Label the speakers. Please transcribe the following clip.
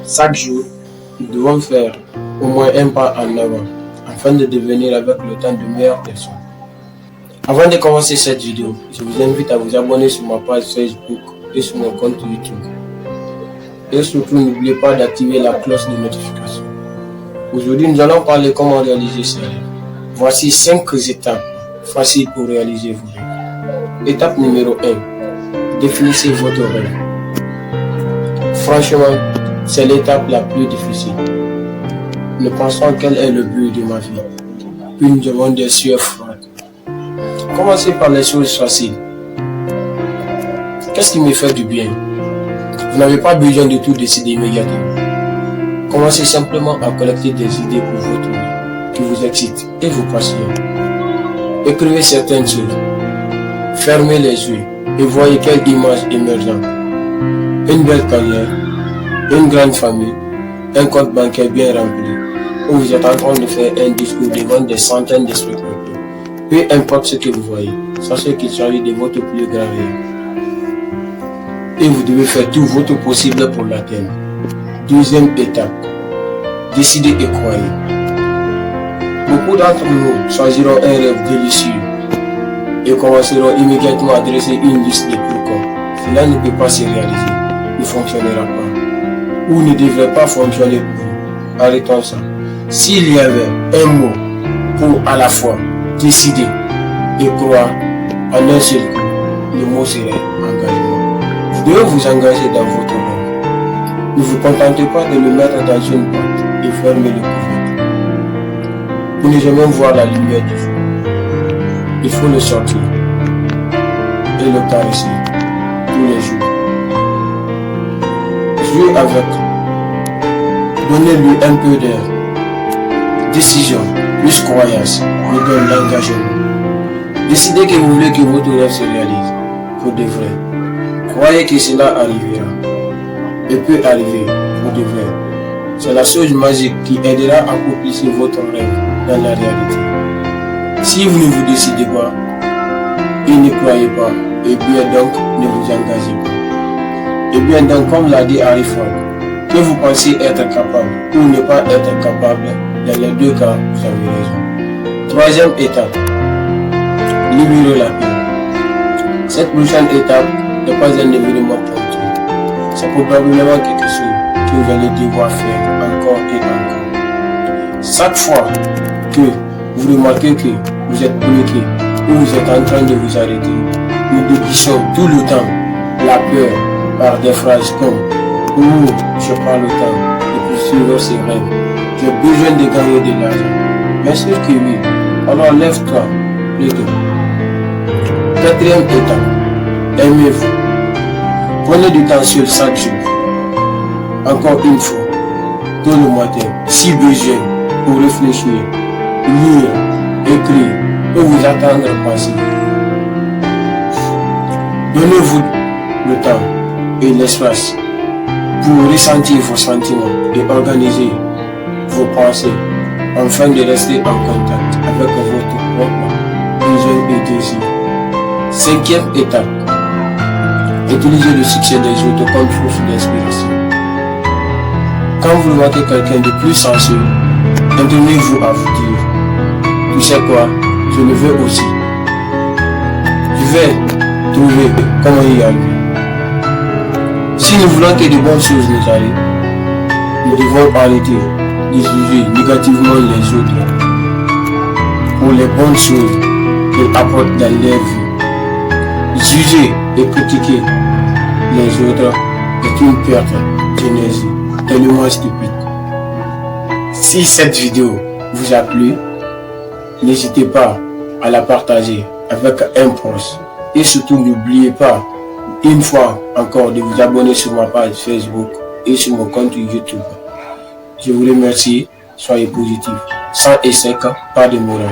Speaker 1: Chaque jour, nous devons faire au moins un pas en avant afin de devenir avec le temps de meilleures personnes. Avant de commencer cette vidéo, je vous invite à vous abonner sur ma page Facebook et sur mon compte YouTube. Et surtout, n'oubliez pas d'activer la cloche de notification. Aujourd'hui, nous allons parler comment réaliser ses rêves. Voici 5 étapes faciles pour réaliser vos rêves. Étape numéro 1. Définissez votre rêve. Franchement, c'est l'étape la plus difficile. Nous pensons quel est le but de ma vie. Puis nous avons des sueurs froides. Commencez par les choses faciles. Qu'est-ce qui me fait du bien? Vous n'avez pas besoin de tout décider immédiatement. Commencez simplement à collecter des idées pour votre vie qui vous excitent et vous passionnent. Écrivez certaines choses. Fermez les yeux et voyez quelle image émergente. Une belle carrière, une grande famille, un compte bancaire bien rempli, où vous êtes en train de faire un discours devant des centaines de spectateurs. Peu importe ce que vous voyez, sachez qu'il s'agit de votre plus grand rêve. Et vous devez faire tout votre possible pour l'atteindre. Deuxième étape, décidez et croyez. Beaucoup d'entre nous choisiront un rêve délicieux et commenceront immédiatement à dresser une liste de pourquoi cela ne peut pas se réaliser, ne fonctionnera pas ou ne devrait pas fonctionner pour vous. Arrêtons ça. S'il y avait un mot pour à la fois décider et croire en un seul coup, le mot serait engagement. Vous devez vous engager dans votre rêve. Ne vous contentez pas de le mettre dans une boîte et fermer le couvercle. Pour ne jamais voir la lumière du jour, il faut le sortir et le caresser tous les jours. Jouez avec. Donnez-lui un peu d'air. Décision plus croyance nous donne l'engagement. Décidez que vous voulez que votre rêve se réalise pour de vrai. Croyez que cela arrivera et peut arriver pour de vrai. C'est la chose magique qui aidera à accomplir votre rêve dans la réalité. Si vous ne vous décidez pas et ne croyez pas, et bien donc ne vous engagez pas. Et bien donc, comme l'a dit Harry Ford, que vous pensez être capable ou ne pas être capable, dans les deux cas, vous avez raison. Troisième étape, libérez la paix. Cette prochaine étape n'est pas un événement ponctuel. C'est probablement quelque chose que vous allez devoir faire encore et encore. Chaque fois que vous remarquez que vous êtes bloqué ou vous êtes en train de vous arrêter, nous déguisons tout le temps la peur par des phrases comme « Oh, je prends le temps de poursuivre ces rêves. J'ai besoin de gagner de l'argent. » Bien sûr que oui. Alors lève-toi plutôt. Quatrième étape, aimez-vous. Prenez du temps sur chaque jour. Encore une fois, tôt le matin, si besoin, pour réfléchir, lire, écrire, ou vous attendre passer. Donnez-vous le temps et l'espace pour ressentir vos sentiments et organiser vos pensées afin de rester en contact avec votre propre besoin et désir. Cinquième étape, utilisez le succès des autres comme source d'inspiration. Quand vous voyez quelqu'un de plus sensible, entraînez-vous à vous dire, tu sais quoi, je le veux aussi. Je vais trouver comment y arriver. Si nous voulons que de bonnes choses nous arrivent, nous devons arrêter de juger négativement les autres pour les bonnes choses qu'ils apportent dans leur vie. Juger et critiquer les autres est une perte d'énergie tellement stupide. Si cette vidéo vous a plu, n'hésitez pas à la partager avec un proche et surtout n'oubliez pas une fois encore de vous abonner sur ma page Facebook et sur mon compte YouTube. Je vous remercie, soyez positifs, sans échec, pas de morale.